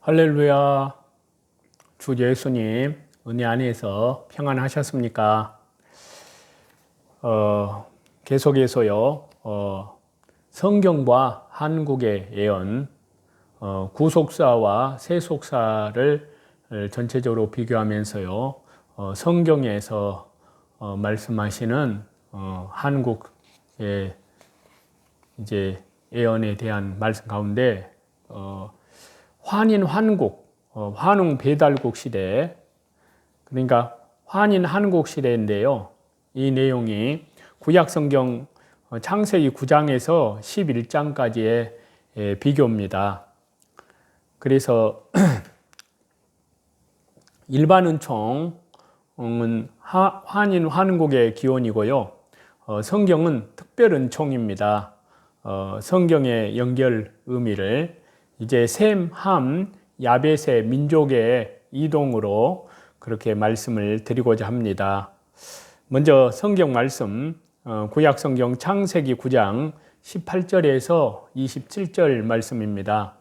할렐루야. 주 예수님 은혜 안에서 평안하셨습니까? 계속해서요. 성경과 한국의 예언, 구속사와 세속사를 전체적으로 비교하면서요. 성경에서 말씀하시는 한국의 이제 예언에 대한 말씀 가운데 환인 환국, 환웅 배달국 시대, 그러니까 환인 한국 시대인데요. 이 내용이 구약성경 창세기 9장에서 11장까지의 비교입니다. 그래서 일반 은총은 환인 환국의 기원이고요. 성경은 특별 은총입니다. 성경의 연결 의미를 이제 셈, 함, 야벳의 민족의 이동으로 그렇게 말씀을 드리고자 합니다. 먼저 성경 말씀, 구약성경 창세기 9장 18절에서 27절 말씀입니다.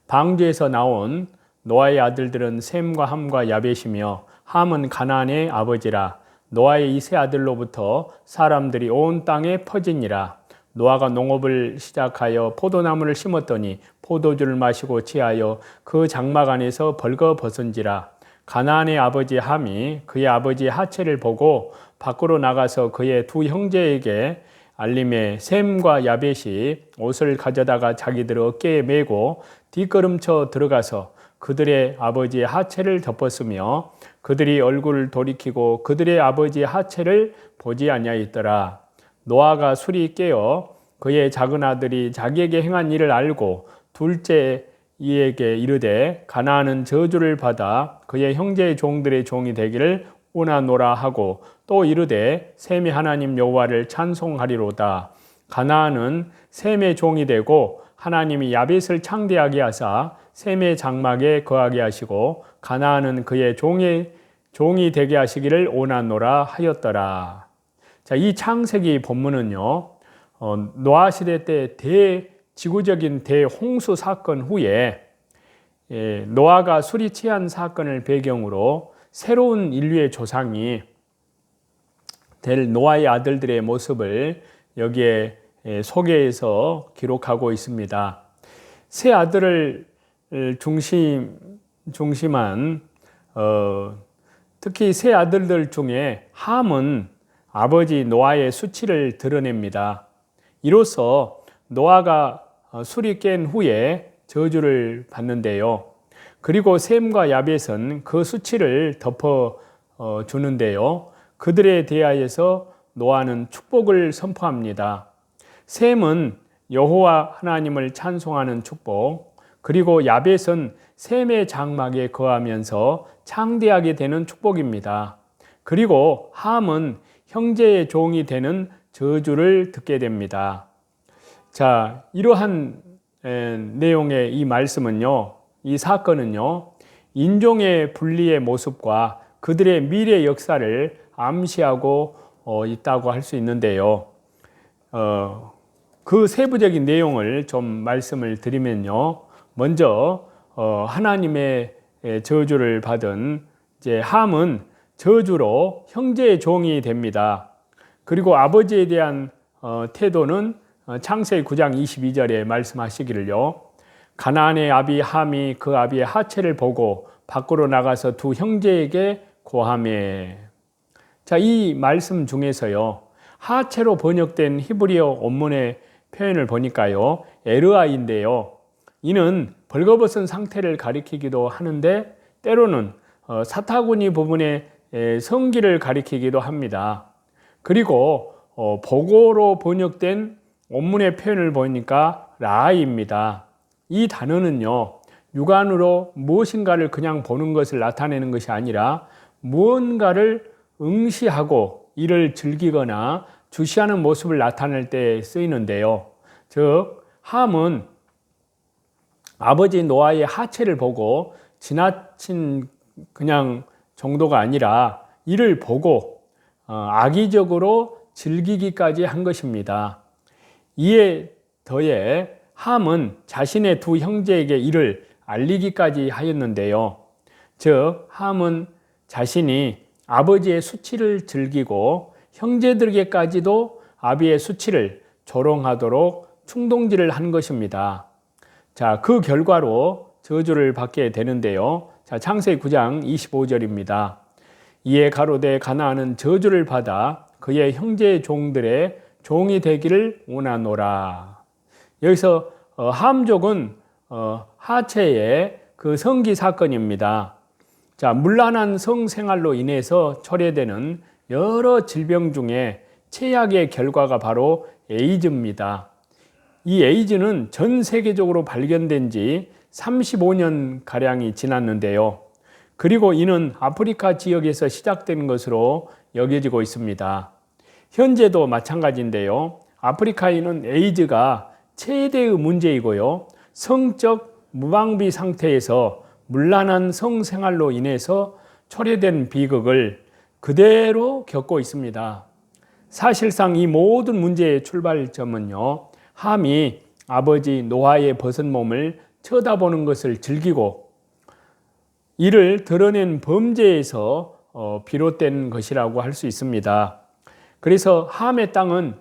방주에서 나온 노아의 아들들은 셈과 함과 야벳이며 함은 가나안의 아버지라. 노아의 이 세 아들로부터 사람들이 온 땅에 퍼지니라. 노아가 농업을 시작하여 포도나무를 심었더니 포도주를 마시고 취하여 그 장막 안에서 벌거벗은지라. 가나안의 아버지 함이 그의 아버지의 하체를 보고 밖으로 나가서 그의 두 형제에게 알림에 셈과 야벳이 옷을 가져다가 자기들 어깨에 메고 뒷걸음쳐 들어가서 그들의 아버지의 하체를 덮었으며 그들이 얼굴을 돌이키고 그들의 아버지의 하체를 보지 아니하였더라. 노아가 술이 깨어 그의 작은 아들이 자기에게 행한 일을 알고 둘째 이에게 이르되 가나안은 저주를 받아 그의 형제의 종들의 종이 되기를 원하노라 하고 또 이르되 셈이 하나님 여호와를 찬송하리로다. 가나안은 셈의 종이 되고 하나님이 야벳을 창대하게 하사 셈의 장막에 거하게 하시고 가나안은 그의 종이 되게 하시기를 원하노라 하였더라. 자, 이 창세기 본문은요, 노아 시대 때 지구적인 대홍수 사건 후에 노아가 술이 취한 사건을 배경으로 새로운 인류의 조상이 될 노아의 아들들의 모습을 여기에 소개해서 기록하고 있습니다. 세 아들을 중심한 특히 세 아들들 중에 함은 아버지 노아의 수치를 드러냅니다. 이로써 노아가 술이 깬 후에 저주를 받는데요. 그리고 셈과 야벳은 그 수치를 덮어 주는데요. 그들에 대하여서 노아는 축복을 선포합니다. 셈은 여호와 하나님을 찬송하는 축복, 그리고 야벳은 셈의 장막에 거하면서 창대하게 되는 축복입니다. 그리고 함은 형제의 종이 되는 저주를 듣게 됩니다. 자, 이러한 내용의 이 말씀은요, 이 사건은요, 인종의 분리의 모습과 그들의 미래 역사를 암시하고 있다고 할 수 있는데요. 그 세부적인 내용을 좀 말씀을 드리면요. 먼저 하나님의 저주를 받은 이제 함은 저주로 형제의 종이 됩니다. 그리고 아버지에 대한 태도는 창세기 9장 22절에 말씀하시기를요. 가나안의 아비 함이 그 아비의 하체를 보고 밖으로 나가서 두 형제에게 고하매. 자, 이 말씀 중에서요. 하체로 번역된 히브리어 원문의 표현을 보니까요. 에르아인데요. 이는 벌거벗은 상태를 가리키기도 하는데 때로는 사타구니 부분의 성기를 가리키기도 합니다. 그리고 보고로 번역된 원문의 표현을 보니까 라입니다. 이 단어는요, 육안으로 무엇인가를 그냥 보는 것을 나타내는 것이 아니라 무언가를 응시하고 이를 즐기거나 주시하는 모습을 나타낼 때 쓰이는데요. 즉, 함은 아버지 노아의 하체를 보고 지나친 그냥 정도가 아니라 이를 보고 악의적으로 즐기기까지 한 것입니다. 이에 더해 함은 자신의 두 형제에게 이를 알리기까지 하였는데요. 즉 함은 자신이 아버지의 수치를 즐기고 형제들에게까지도 아비의 수치를 조롱하도록 충동질을 한 것입니다. 자, 그 결과로 저주를 받게 되는데요. 자, 창세기 9장 25절입니다. 이에 가로되 가나안은 저주를 받아 그의 형제 종들의 종이 되기를 원하노라. 여기서 함족은 하체의 그 성기 사건입니다. 자, 문란한 성생활로 인해서 초래되는 여러 질병 중에 최악의 결과가 바로 에이즈입니다. 이 에이즈는 전 세계적으로 발견된 지 35년 가량이 지났는데요. 그리고 이는 아프리카 지역에서 시작된 것으로 여겨지고 있습니다. 현재도 마찬가지인데요. 아프리카에는 에이즈가 최대의 문제이고요. 성적 무방비 상태에서 문란한 성생활로 인해서 초래된 비극을 그대로 겪고 있습니다. 사실상 이 모든 문제의 출발점은요, 함이 아버지 노아의 벗은 몸을 쳐다보는 것을 즐기고 이를 드러낸 범죄에서 비롯된 것이라고 할 수 있습니다. 그래서 함의 땅은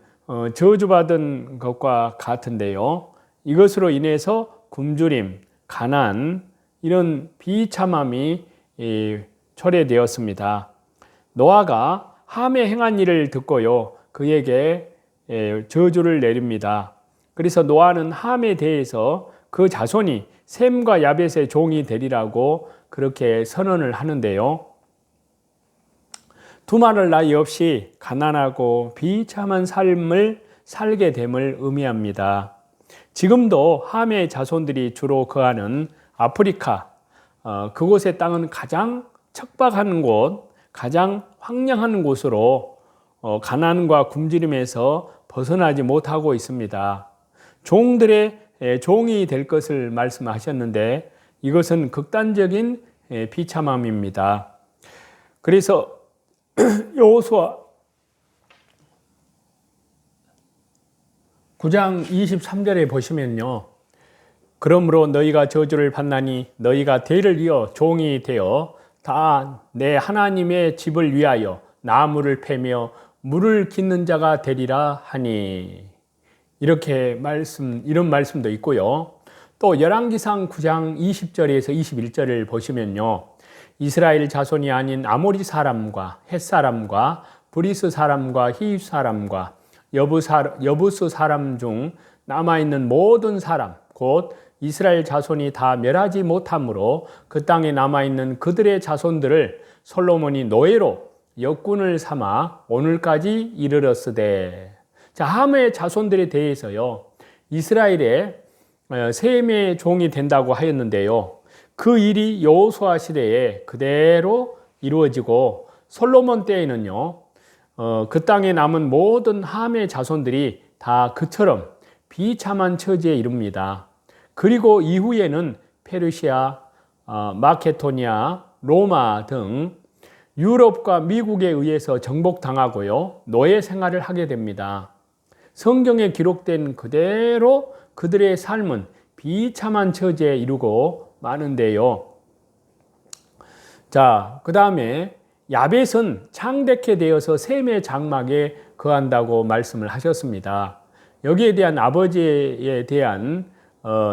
저주받은 것과 같은데요. 이것으로 인해서 굶주림, 가난, 이런 비참함이 초래되었습니다. 노아가 함의 행한 일을 듣고요, 그에게 저주를 내립니다. 그래서 노아는 함에 대해서 그 자손이 셈과 야벳의 종이 되리라고 그렇게 선언을 하는데요. 두말할 나위 없이 가난하고 비참한 삶을 살게 됨을 의미합니다. 지금도 함의 자손들이 주로 거하는 아프리카, 그곳의 땅은 가장 척박한 곳, 가장 황량한 곳으로 가난과 굶주림에서 벗어나지 못하고 있습니다. 종들의 종이 될 것을 말씀하셨는데 이것은 극단적인 비참함입니다. 그래서 여호수아 9장 23절에 보시면요. 그러므로 너희가 저주를 받나니 너희가 대를 이어 종이 되어 다 내 하나님의 집을 위하여 나무를 패며 물을 깃는 자가 되리라 하니. 이런 말씀도 있고요. 또 열왕기상 9장 20절에서 21절을 보시면요. 이스라엘 자손이 아닌 아모리 사람과 헷 사람과 브리스 사람과 히윗 사람과 여부스 사람 중 남아있는 모든 사람 곧 이스라엘 자손이 다 멸하지 못하므로 그 땅에 남아있는 그들의 자손들을 솔로몬이 노예로 역군을 삼아 오늘까지 이르렀으되. 자, 함의 자손들에 대해서요, 이스라엘의 셈의 종이 된다고 하였는데요. 그 일이 여호수아 시대에 그대로 이루어지고 솔로몬 때에는요, 그 땅에 남은 모든 함의 자손들이 다 그처럼 비참한 처지에 이릅니다. 그리고 이후에는 페르시아, 마케도니아, 로마 등 유럽과 미국에 의해서 정복당하고요, 노예 생활을 하게 됩니다. 성경에 기록된 그대로 그들의 삶은 비참한 처지에 이르고 마는데요. 자, 그 다음에 야벳은 창대케 되어서 셈의 장막에 거한다고 말씀을 하셨습니다. 여기에 대한 아버지에 대한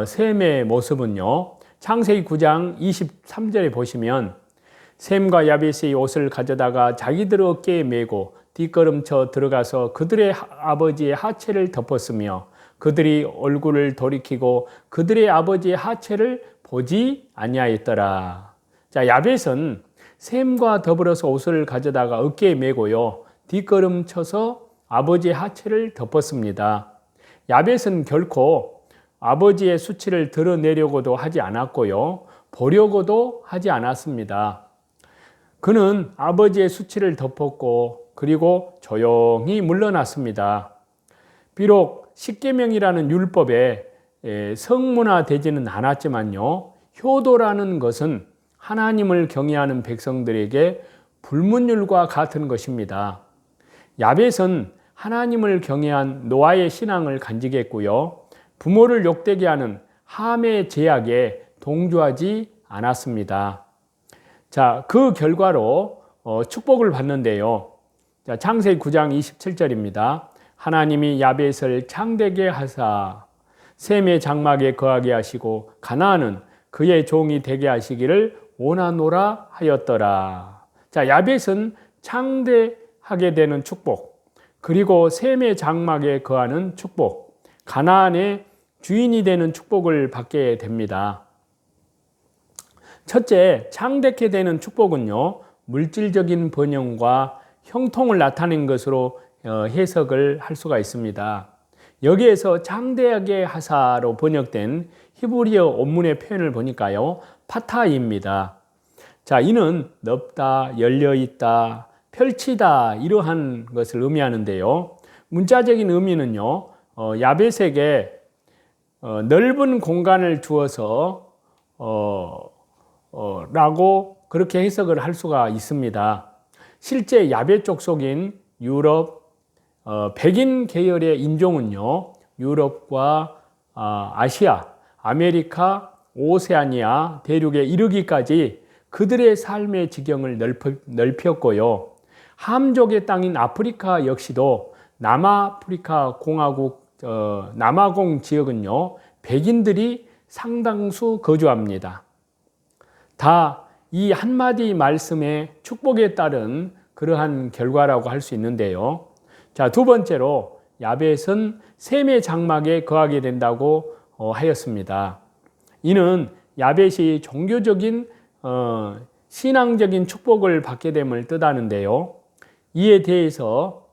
셈의 모습은요, 창세기 9장 23절에 보시면 셈과 야벳이 옷을 가져다가 자기들 어깨에 메고 뒷걸음쳐 들어가서 그들의 아버지의 하체를 덮었으며 그들이 얼굴을 돌이키고 그들의 아버지의 하체를 보지 아니하였더라. 자, 야벳은 셈과 더불어서 옷을 가져다가 어깨에 메고요, 뒷걸음쳐서 아버지의 하체를 덮었습니다. 야벳은 결코 아버지의 수치를 드러내려고도 하지 않았고요, 보려고도 하지 않았습니다. 그는 아버지의 수치를 덮었고 그리고 조용히 물러났습니다. 비록 십계명이라는 율법에 성문화되지는 않았지만요, 효도라는 것은 하나님을 경외하는 백성들에게 불문율과 같은 것입니다. 야벳은 하나님을 경외한 노아의 신앙을 간직했고요, 부모를 욕되게 하는 함의 죄악에 동조하지 않았습니다. 자, 그 결과로 축복을 받는데요. 자, 창세기 9장 27절입니다. 하나님이 야벳을 창대게 하사 셈의 장막에 거하게 하시고 가나안은 그의 종이 되게 하시기를 원하노라 하였더라. 자, 야벳은 창대하게 되는 축복, 그리고 셈의 장막에 거하는 축복, 가나안의 주인이 되는 축복을 받게 됩니다. 첫째, 창대케 되는 축복은요, 물질적인 번영과 형통을 나타낸 것으로 해석을 할 수가 있습니다. 여기에서 창대하게 하사로 번역된 히브리어 원문의 표현을 보니까요, 파타이입니다. 자, 이는 넓다, 열려있다, 펼치다 이러한 것을 의미하는데요. 문자적인 의미는요, 야벳에게 넓은 공간을 주어서 라고 그렇게 해석을 할 수가 있습니다. 실제 야벳 족속인 유럽 백인 계열의 인종은요, 유럽과 아시아, 아메리카, 오세아니아 대륙에 이르기까지 그들의 삶의 지경을 넓혔고요. 함족의 땅인 아프리카 역시도 남아프리카 공화국 남아공 지역은요, 백인들이 상당수 거주합니다. 다 이 한마디 말씀의 축복에 따른 그러한 결과라고 할 수 있는데요. 자, 두 번째로 야벳은 셈의 장막에 거하게 된다고 하였습니다. 이는 야벳이 종교적인 신앙적인 축복을 받게 됨을 뜻하는데요. 이에 대해서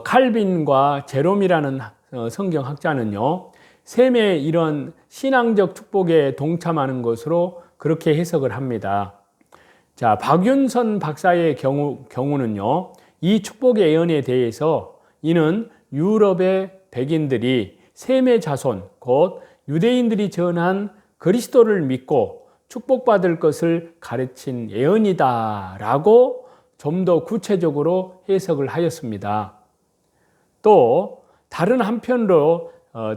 칼빈과 제롬이라는 성경학자는요, 셈의 이런 신앙적 축복에 동참하는 것으로 그렇게 해석을 합니다. 자, 박윤선 박사의 경우는요, 이 축복의 예언에 대해서 이는 유럽의 백인들이 셈의 자손, 곧 유대인들이 전한 그리스도를 믿고 축복받을 것을 가르친 예언이다 라고 좀 더 구체적으로 해석을 하였습니다. 또 다른 한편으로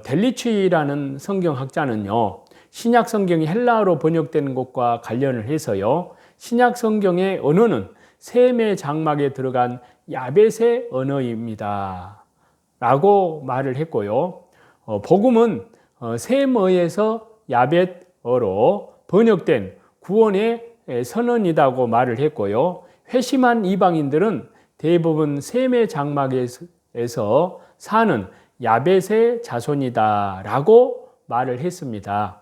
델리치라는 성경학자는요, 신약 성경이 헬라어로 번역된 것과 관련을 해서요, 신약 성경의 언어는 셈의 장막에 들어간 야벳의 언어입니다 라고 말을 했고요, 복음은 셈어에서 야벳어로 번역된 구원의 선언이라고 말을 했고요, 회심한 이방인들은 대부분 셈의 장막에서 사는 야벳의 자손이다 라고 말을 했습니다.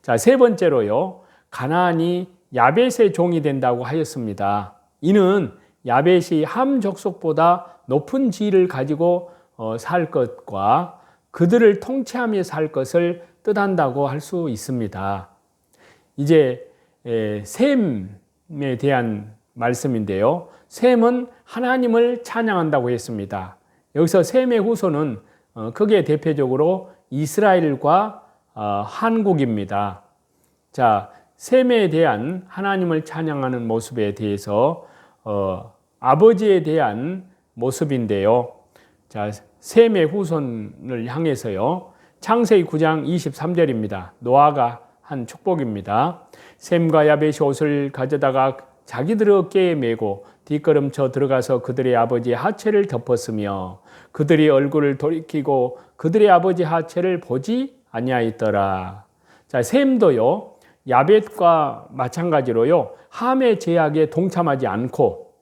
자, 세 번째로요, 가나안이 야벳의 종이 된다고 하였습니다. 이는 야벳이 함 족속보다 높은 지위를 가지고 살 것과 그들을 통치하며 살 것을 뜻한다고 할 수 있습니다. 이제 셈에 대한 말씀인데요. 셈은 하나님을 찬양한다고 했습니다. 여기서 셈의 후손은 크게 대표적으로 이스라엘과 한국입니다. 자, 셈에 대한 하나님을 찬양하는 모습에 대해서 아버지에 대한 모습인데요. 자, 셈의 후손을 향해서요, 창세기 9장 23절입니다. 노아가 한 축복입니다. 셈과 야벳이 옷을 가져다가 자기들의 어깨에 메고 뒷걸음쳐 들어가서 그들의 아버지 하체를 덮었으며 그들이 얼굴을 돌이키고 그들의 아버지 하체를 보지 아니하였더라. 자, 셈도요, 야벳과 마찬가지로요, 함의 제약에 동참하지 않고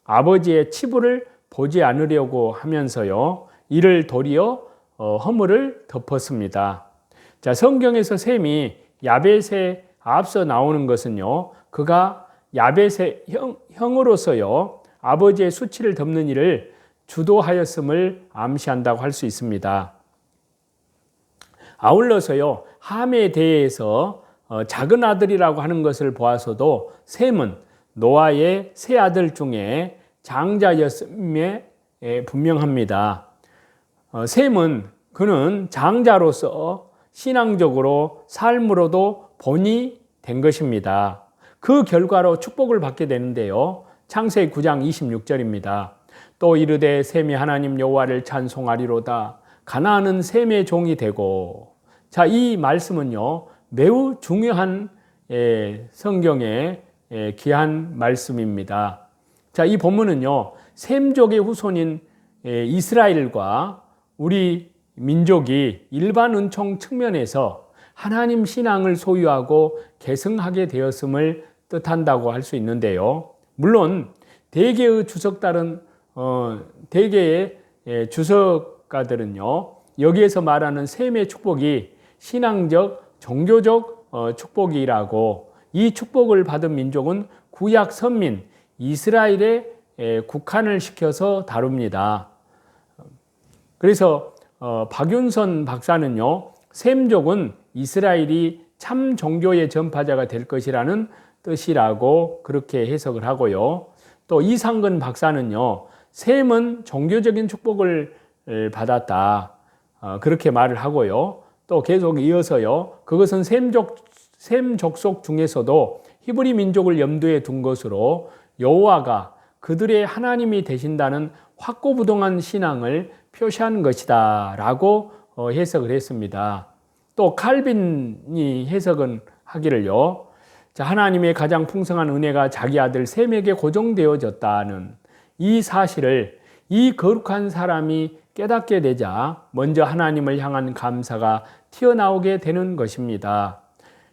아버지의 치부를 보지 않으려고 하면서요, 이를 도리어 허물을 덮었습니다. 자, 성경에서 셈이 야벳에 앞서 나오는 것은요, 그가 야벳의 형으로서요, 아버지의 수치를 덮는 일을 주도하였음을 암시한다고 할 수 있습니다. 아울러서요, 함에 대해서 작은 아들이라고 하는 것을 보아서도 셈은 노아의 세 아들 중에 장자였음에 분명합니다. 셈은 그는 장자로서 신앙적으로 삶으로도 본이 된 것입니다. 그 결과로 축복을 받게 되는데요. 창세기 9장 26절입니다. 또 이르되 셈이 하나님 여호와를 찬송하리로다. 가나안은 셈의 종이 되고. 자, 이 말씀은요, 매우 중요한 성경의 귀한 말씀입니다. 자, 이 본문은요, 셈족의 후손인 이스라엘과 우리 민족이 일반 은총 측면에서 하나님 신앙을 소유하고 계승하게 되었음을 뜻한다고 할 수 있는데요. 물론 대개의 주석가들은요, 여기에서 말하는 셈의 축복이 신앙적, 종교적 축복이라고, 이 축복을 받은 민족은 구약 선민 이스라엘에 국한을 시켜서 다룹니다. 그래서 박윤선 박사는요, 셈족은 이스라엘이 참 종교의 전파자가 될 것이라는 뜻이라고 그렇게 해석을 하고요. 또 이상근 박사는요, 셈은 종교적인 축복을 받았다, 그렇게 말을 하고요. 또 계속 이어서요, 그것은 셈 족속 중에서도 히브리 민족을 염두에 둔 것으로 여호와가 그들의 하나님이 되신다는 확고부동한 신앙을 표시하는 것이다 라고 해석을 했습니다. 또 칼빈이 해석은 하기를요, 자, 하나님의 가장 풍성한 은혜가 자기 아들 셈에게 고정되어졌다는 이 사실을 이 거룩한 사람이 깨닫게 되자 먼저 하나님을 향한 감사가 튀어나오게 되는 것입니다.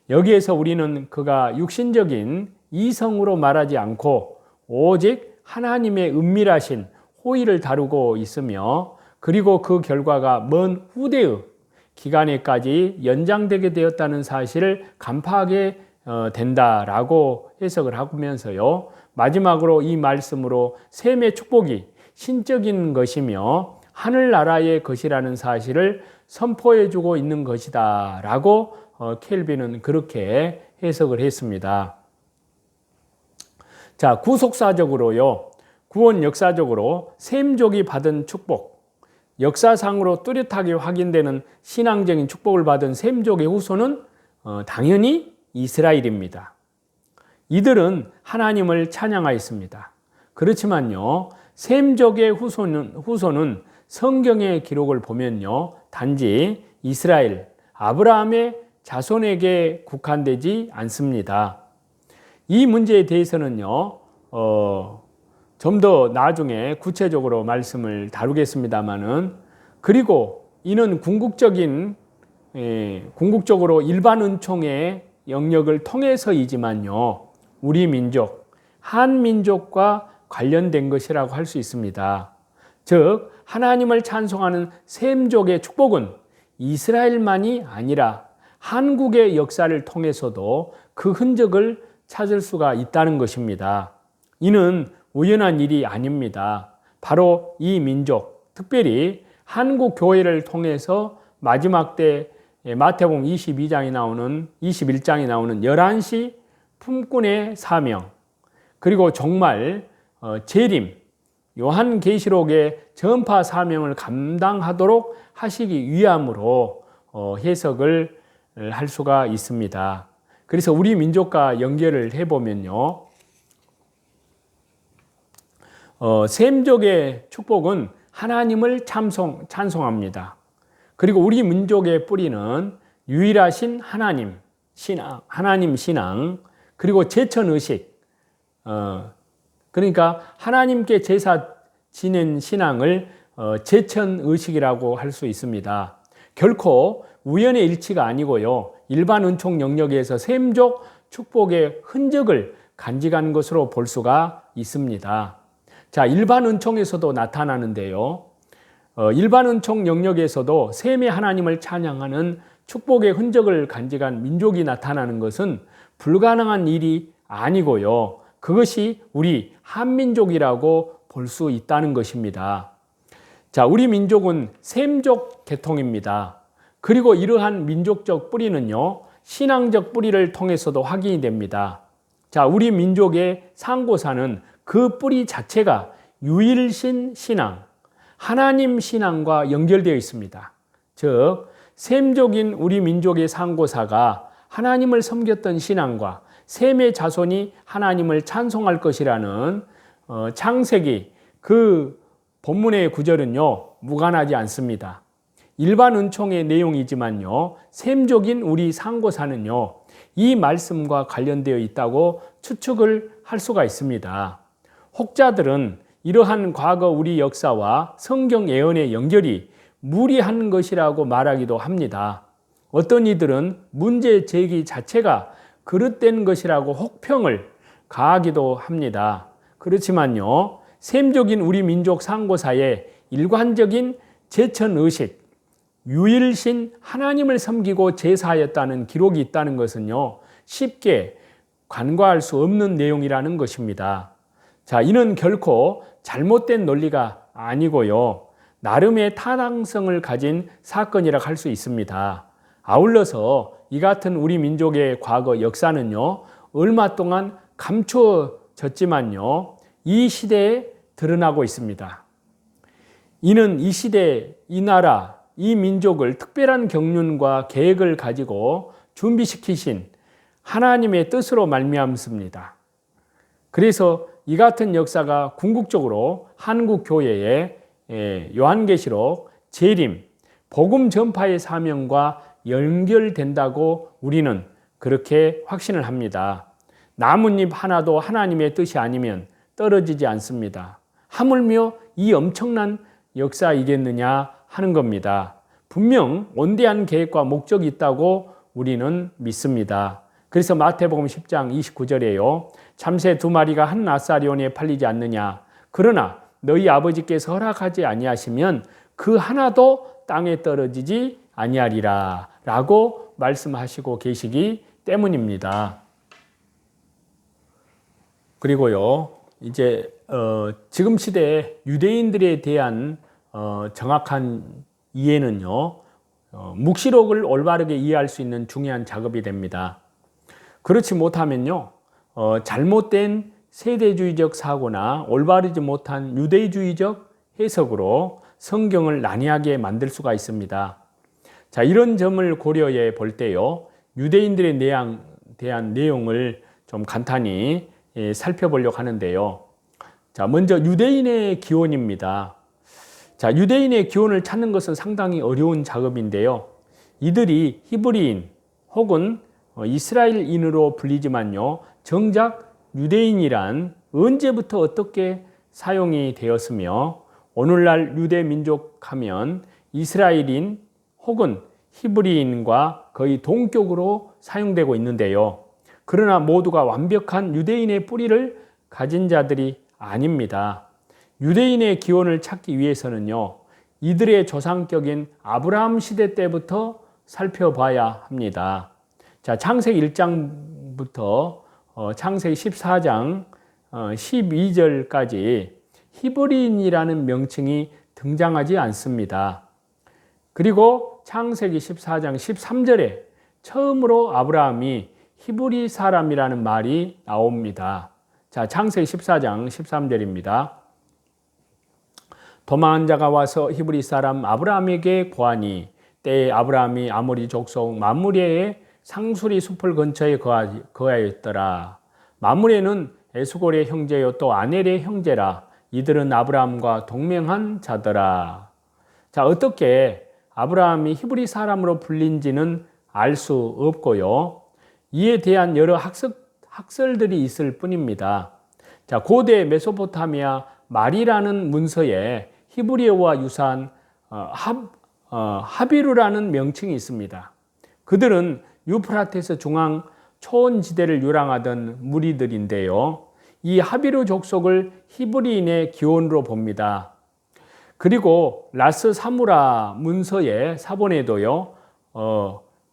여기에서 우리는 그가 육신적인 이성으로 말하지 않고 오직 하나님의 은밀하신 호의를 다루고 있으며, 그리고 그 결과가 먼 후대의 기간에까지 연장되게 되었다는 사실을 간파하게 된다라고 해석을 하면서요, 마지막으로 이 말씀으로 셈의 축복이 신적인 것이며 하늘나라의 것이라는 사실을 선포해 주고 있는 것이다 라고 켈빈은 그렇게 해석을 했습니다. 자, 구속사적으로요, 구원 역사적으로 셈족이 받은 축복, 역사상으로 뚜렷하게 확인되는 신앙적인 축복을 받은 셈족의 후손은 당연히 이스라엘입니다. 이들은 하나님을 찬양하였습니다. 그렇지만요, 셈족의 후손은 성경의 기록을 보면요, 단지 이스라엘, 아브라함의 자손에게 국한되지 않습니다. 이 문제에 대해서는요, 좀 더 나중에 구체적으로 말씀을 다루겠습니다만은, 그리고 이는 궁극적으로 일반 은총의 영역을 통해서이지만요, 우리 민족, 한민족과 관련된 것이라고 할 수 있습니다. 즉, 하나님을 찬송하는 셈족의 축복은 이스라엘만이 아니라 한국의 역사를 통해서도 그 흔적을 찾을 수가 있다는 것입니다. 이는 우연한 일이 아닙니다. 바로 이 민족, 특별히 한국 교회를 통해서 마지막 때 마태복음 21장이 나오는 11시 품꾼의 사명, 그리고 정말 재림, 요한계시록의 전파 사명을 감당하도록 하시기 위함으로 해석을 할 수가 있습니다. 그래서 우리 민족과 연결을 해보면요, 셈족의 축복은 하나님을 찬송합니다. 그리고 우리 민족의 뿌리는 유일하신 하나님 신앙, 그리고 제천의식, 그러니까 하나님께 제사 지낸 신앙을 제천의식이라고 할 수 있습니다. 결코 우연의 일치가 아니고요, 일반 은총 영역에서 셈족 축복의 흔적을 간직한 것으로 볼 수가 있습니다. 자, 일반 은총에서도 나타나는데요, 일반 은총 영역에서도 셈의 하나님을 찬양하는 축복의 흔적을 간직한 민족이 나타나는 것은 불가능한 일이 아니고요, 그것이 우리 한민족이라고 볼 수 있다는 것입니다. 자, 우리 민족은 셈족 계통입니다. 그리고 이러한 민족적 뿌리는요, 신앙적 뿌리를 통해서도 확인이 됩니다. 자, 우리 민족의 상고사는 그 뿌리 자체가 유일신 신앙, 하나님 신앙과 연결되어 있습니다. 즉, 셈족인 우리 민족의 상고사가 하나님을 섬겼던 신앙과 셈의 자손이 하나님을 찬송할 것이라는 창세기 그 본문의 구절은요, 무관하지 않습니다. 일반 은총의 내용이지만요, 셈족인 우리 상고사는요, 이 말씀과 관련되어 있다고 추측을 할 수가 있습니다. 혹자들은 이러한 과거 우리 역사와 성경 예언의 연결이 무리한 것이라고 말하기도 합니다. 어떤 이들은 문제 제기 자체가 그릇된 것이라고 혹평을 가하기도 합니다. 그렇지만요, 셈족인 우리 민족 상고사의 일관적인 제천의식, 유일신 하나님을 섬기고 제사하였다는 기록이 있다는 것은요, 쉽게 간과할 수 없는 내용이라는 것입니다. 자, 이는 결코 잘못된 논리가 아니고요, 나름의 타당성을 가진 사건이라 할 수 있습니다. 아울러서 이 같은 우리 민족의 과거 역사는요, 얼마 동안 감추어졌지만요, 이 시대에 드러나고 있습니다. 이는 이 시대, 이 나라, 이 민족을 특별한 경륜과 계획을 가지고 준비시키신 하나님의 뜻으로 말미암습니다. 그래서 이 같은 역사가 궁극적으로 한국 교회의 요한계시록, 재림, 복음 전파의 사명과 연결된다고 우리는 그렇게 확신을 합니다. 나뭇잎 하나도 하나님의 뜻이 아니면 떨어지지 않습니다. 하물며 이 엄청난 역사이겠느냐 하는 겁니다. 분명 원대한 계획과 목적이 있다고 우리는 믿습니다. 그래서 마태복음 10장 29절에요. 참새 2마리가 한 나사리온에 팔리지 않느냐. 그러나 너희 아버지께서 허락하지 아니하시면 그 하나도 땅에 떨어지지 아니하리라 라고 말씀하시고 계시기 때문입니다. 그리고요, 이제 지금 시대에 유대인들에 대한 정확한 이해는요, 묵시록을 올바르게 이해할 수 있는 중요한 작업이 됩니다. 그렇지 못하면요, 잘못된 세대주의적 사고나 올바르지 못한 유대주의적 해석으로 성경을 난해하게 만들 수가 있습니다. 자, 이런 점을 고려해 볼 때요, 유대인들에 대한 내용을 좀 간단히 살펴보려고 하는데요. 자, 먼저 유대인의 기원입니다. 자, 유대인의 기원을 찾는 것은 상당히 어려운 작업인데요. 이들이 히브리인 혹은 이스라엘인으로 불리지만요, 정작 유대인이란 언제부터 어떻게 사용이 되었으며, 오늘날 유대 민족 하면 이스라엘인 혹은 히브리인과 거의 동격으로 사용되고 있는데요. 그러나 모두가 완벽한 유대인의 뿌리를 가진 자들이 아닙니다. 유대인의 기원을 찾기 위해서는요, 이들의 조상격인 아브라함 시대 때부터 살펴봐야 합니다. 자, 창세기 1장부터 창세기 14장 12절까지 히브리인이라는 명칭이 등장하지 않습니다. 그리고 창세기 14장 13절에 처음으로 아브라함이 히브리 사람이라는 말이 나옵니다. 자, 창세기 14장 13절입니다. 도망한 자가 와서 히브리 사람 아브라함에게 고하니 때에 아브라함이 아모리 족속 mamre의 상수리 숲을 근처에 거하였더라. mamre는 에스골의 형제요 또 아넬의 형제라. 이들은 아브라함과 동맹한 자더라. 자, 어떻게 아브라함이 히브리 사람으로 불린지는 알 수 없고요, 이에 대한 여러 학설들이 있을 뿐입니다. 자, 고대 메소포타미아 말이라는 문서에 히브리어와 유사한 하비루라는 명칭이 있습니다. 그들은 유프라테스 중앙 초원지대를 유랑하던 무리들인데요, 이 하비루 족속을 히브리인의 기원으로 봅니다. 그리고 라스 사무라 문서의 사본에도요,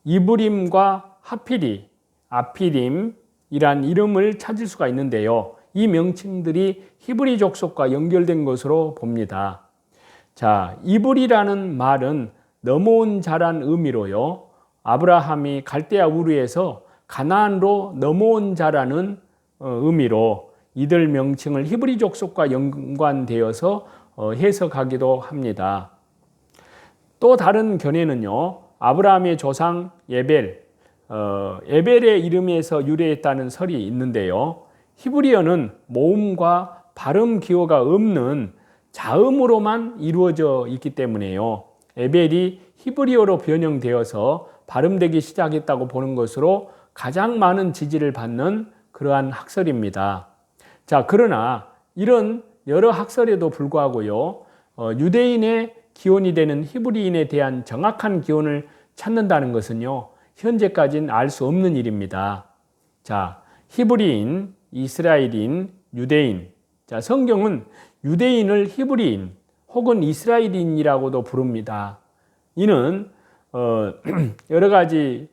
이브림과 하피리, 아피림이란 이름을 찾을 수가 있는데요, 이 명칭들이 히브리 족속과 연결된 것으로 봅니다. 자, 이브리라는 말은 넘어온 자란 의미로요, 아브라함이 갈대아 우르에서 가나안으로 넘어온 자라는 의미로 이들 명칭을 히브리 족속과 연관되어서 해석하기도 합니다. 또 다른 견해는요, 아브라함의 조상 에벨의 이름에서 유래했다는 설이 있는데요, 히브리어는 모음과 발음 기호가 없는 자음으로만 이루어져 있기 때문에요, 에벨이 히브리어로 변형되어서 발음되기 시작했다고 보는 것으로 가장 많은 지지를 받는 그러한 학설입니다. 자, 그러나 이런 여러 학설에도 불구하고요, 유대인의 기원이 되는 히브리인에 대한 정확한 기원을 찾는다는 것은요, 현재까지는 알 수 없는 일입니다. 자, 히브리인, 이스라엘인, 유대인. 자, 성경은 유대인을 히브리인 혹은 이스라엘인이라고도 부릅니다. 이는 여러 가지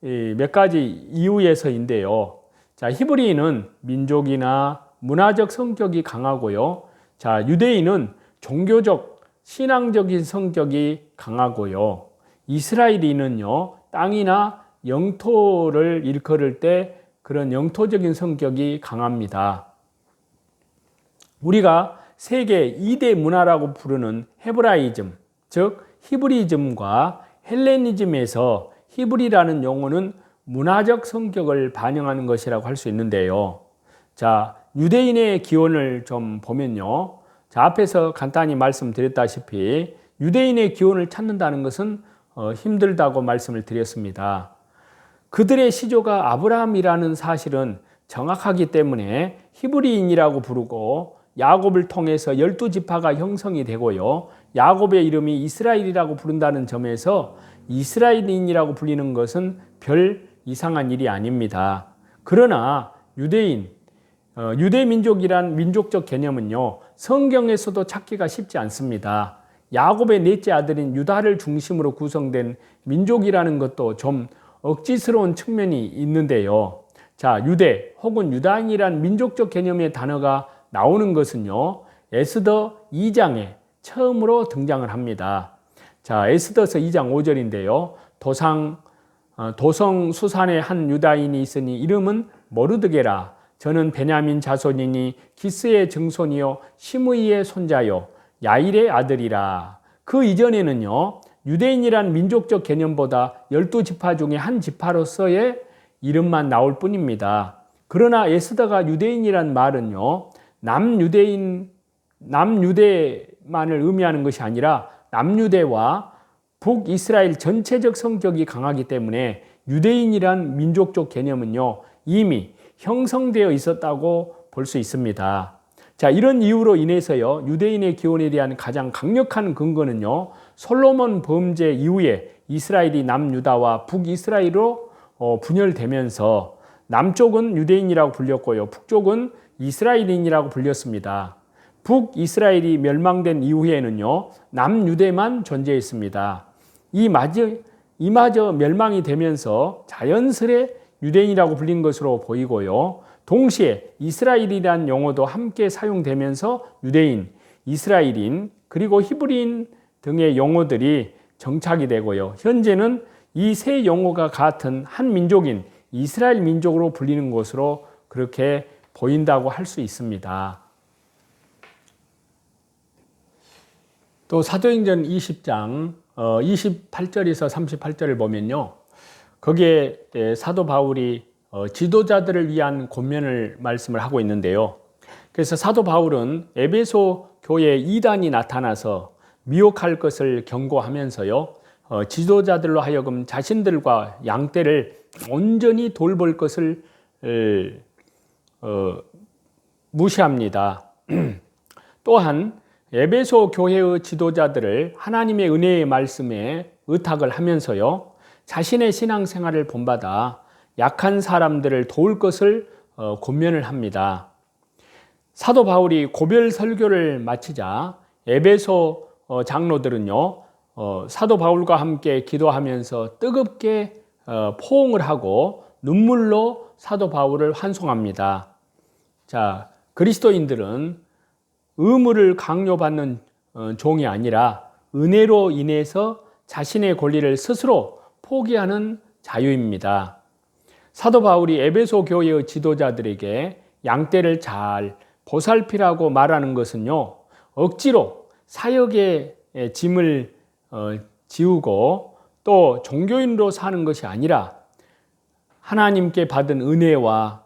몇 가지 이유에서인데요. 자, 히브리인은 민족이나 문화적 성격이 강하고요. 자, 유대인은 종교적, 신앙적인 성격이 강하고요. 이스라엘인은요, 땅이나 영토를 일컬을 때 그런 영토적인 성격이 강합니다. 우리가 세계 2대 문화라고 부르는 헤브라이즘, 즉 히브리즘과 헬레니즘에서 히브리라는 용어는 문화적 성격을 반영하는 것이라고 할 수 있는데요. 자, 유대인의 기원을 좀 보면요. 자, 앞에서 간단히 말씀드렸다시피 유대인의 기원을 찾는다는 것은 힘들다고 말씀을 드렸습니다. 그들의 시조가 아브라함이라는 사실은 정확하기 때문에 히브리인이라고 부르고 야곱을 통해서 12지파가 형성이 되고요. 야곱의 이름이 이스라엘이라고 부른다는 점에서 이스라엘인이라고 불리는 것은 별 이상한 일이 아닙니다. 그러나 유대 민족이란 민족적 개념은요, 성경에서도 찾기가 쉽지 않습니다. 야곱의 넷째 아들인 유다를 중심으로 구성된 민족이라는 것도 좀 억지스러운 측면이 있는데요. 자, 유대 혹은 유다인이란 민족적 개념의 단어가 나오는 것은요, 에스더 2장에 처음으로 등장을 합니다. 자, 에스더서 2장 5절인데요. 도성 수산의 한 유다인이 있으니 이름은 모르드게라. 저는 베냐민 자손이니 기스의 증손이요 시므이의 손자요 야일의 아들이라. 그 이전에는요, 유대인이란 민족적 개념보다 12지파 중에 한 지파로서의 이름만 나올 뿐입니다. 그러나 에스더가 유대인이란 말은요, 남유대만을 의미하는 것이 아니라 남유대와 북이스라엘 전체적 성격이 강하기 때문에 유대인이란 민족적 개념은요, 이미 형성되어 있었다고 볼 수 있습니다. 자, 이런 이유로 인해서요, 유대인의 기원에 대한 가장 강력한 근거는요, 솔로몬 범죄 이후에 이스라엘이 남유다와 북이스라엘로 분열되면서 남쪽은 유대인이라고 불렸고요, 북쪽은 이스라엘인이라고 불렸습니다. 북이스라엘이 멸망된 이후에는요, 남유대만 존재했습니다. 이마저 멸망이 되면서 자연스레 유대인이라고 불린 것으로 보이고요. 동시에 이스라엘이라는 용어도 함께 사용되면서 유대인, 이스라엘인, 그리고 히브리인 등의 용어들이 정착이 되고요. 현재는 이 세 용어가 같은 한 민족인 이스라엘 민족으로 불리는 것으로 그렇게 보인다고 할 수 있습니다. 또 사도행전 20장 28절에서 38절을 보면요, 거기에 사도 바울이 지도자들을 위한 권면을 말씀을 하고 있는데요. 그래서 사도 바울은 에베소 교회에 이단이 나타나서 미혹할 것을 경고하면서요, 지도자들로 하여금 자신들과 양떼를 온전히 돌볼 것을 무시합니다. 또한 에베소 교회의 지도자들을 하나님의 은혜의 말씀에 의탁을 하면서요, 자신의 신앙생활을 본받아 약한 사람들을 도울 것을 권면을 합니다. 사도 바울이 고별 설교를 마치자 에베소 장로들은요, 사도 바울과 함께 기도하면서 뜨겁게 포옹을 하고 눈물로 사도 바울을 환송합니다. 자, 그리스도인들은 의무를 강요받는 종이 아니라 은혜로 인해서 자신의 권리를 스스로 포기하는 자유입니다. 사도 바울이 에베소 교회의 지도자들에게 양떼를 잘 보살피라고 말하는 것은요, 억지로 사역의 짐을 지우고 또 종교인으로 사는 것이 아니라 하나님께 받은 은혜와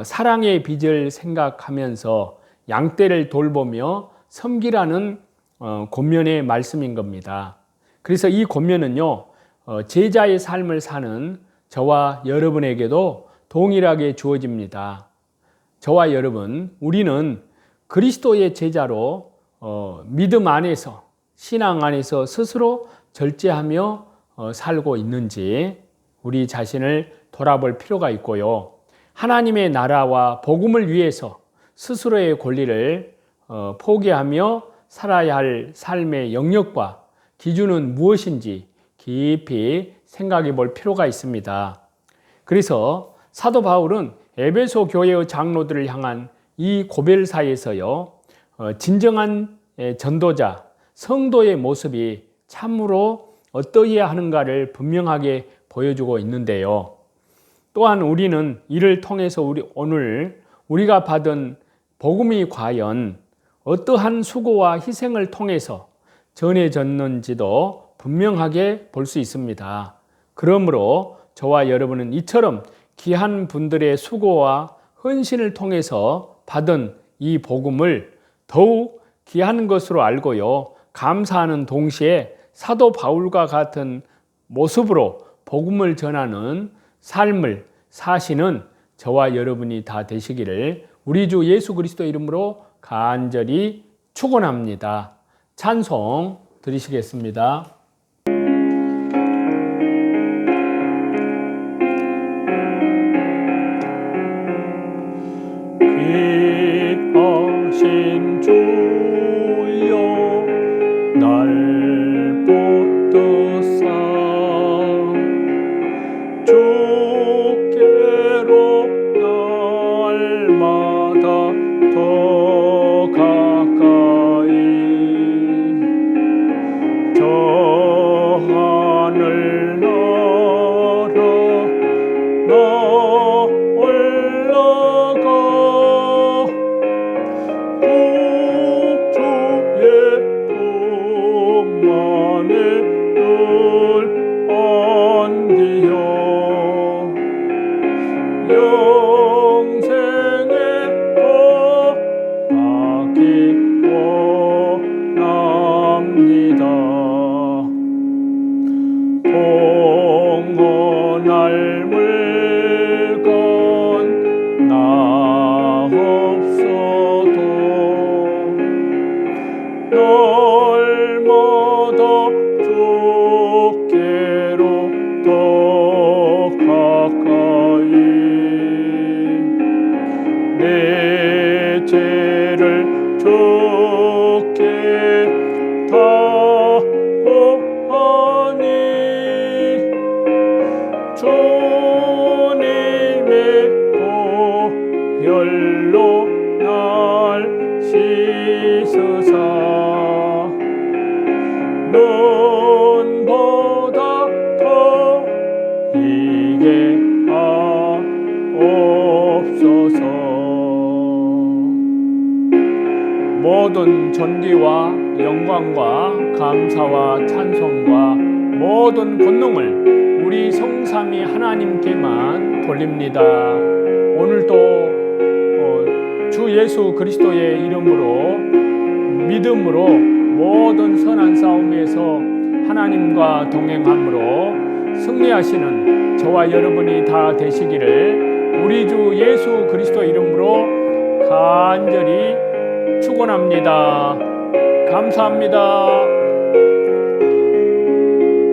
사랑의 빚을 생각하면서 양떼를 돌보며 섬기라는 권면의 말씀인 겁니다. 그래서 이 권면은요, 제자의 삶을 사는 저와 여러분에게도 동일하게 주어집니다. 저와 여러분, 우리는 그리스도의 제자로 믿음 안에서, 신앙 안에서 스스로 절제하며 살고 있는지 우리 자신을 돌아볼 필요가 있고요. 하나님의 나라와 복음을 위해서 스스로의 권리를 포기하며 살아야 할 삶의 영역과 기준은 무엇인지 깊이 생각해 볼 필요가 있습니다. 그래서 사도 바울은 에베소 교회의 장로들을 향한 이 고별사에서요, 진정한 전도자, 성도의 모습이 참으로 어떠해야 하는가를 분명하게 보여주고 있는데요. 또한 우리는 이를 통해서 오늘 우리가 받은 복음이 과연 어떠한 수고와 희생을 통해서 전해졌는지도 분명하게 볼 수 있습니다. 그러므로 저와 여러분은 이처럼 귀한 분들의 수고와 헌신을 통해서 받은 이 복음을 더욱 귀한 것으로 알고요, 감사하는 동시에 사도 바울과 같은 모습으로 복음을 전하는 삶을 사시는 저와 여러분이 다 되시기를 우리 주 예수 그리스도 이름으로 간절히 축원합니다. 찬송 드리시겠습니다. 귀하신 주여 날 붙드사 주께로 날마다 더 가까이 저 하늘 나라 나 올라가 주의 품안에 늘 안기어 영생에 더 나기 원합니다. 봉헌할 물건 나 없어도 날마다 주께로 더 가까이 내 죄를 주께 다 고하니 주님의 보혈로 날 씻으사 눈보다 더 이게 하옵소서. 모든 존귀와 영광과 감사와 찬송과 모든 권능을 우리 성삼위 하나님께만 돌립니다. 오늘도 주 예수 그리스도의 이름으로 믿음으로 모든 선한 싸움에서 하나님과 동행함으로 승리하시는 저와 여러분이 다 되시기를 우리 주 예수 그리스도 이름으로 간절히 축원합니다. 감사합니다.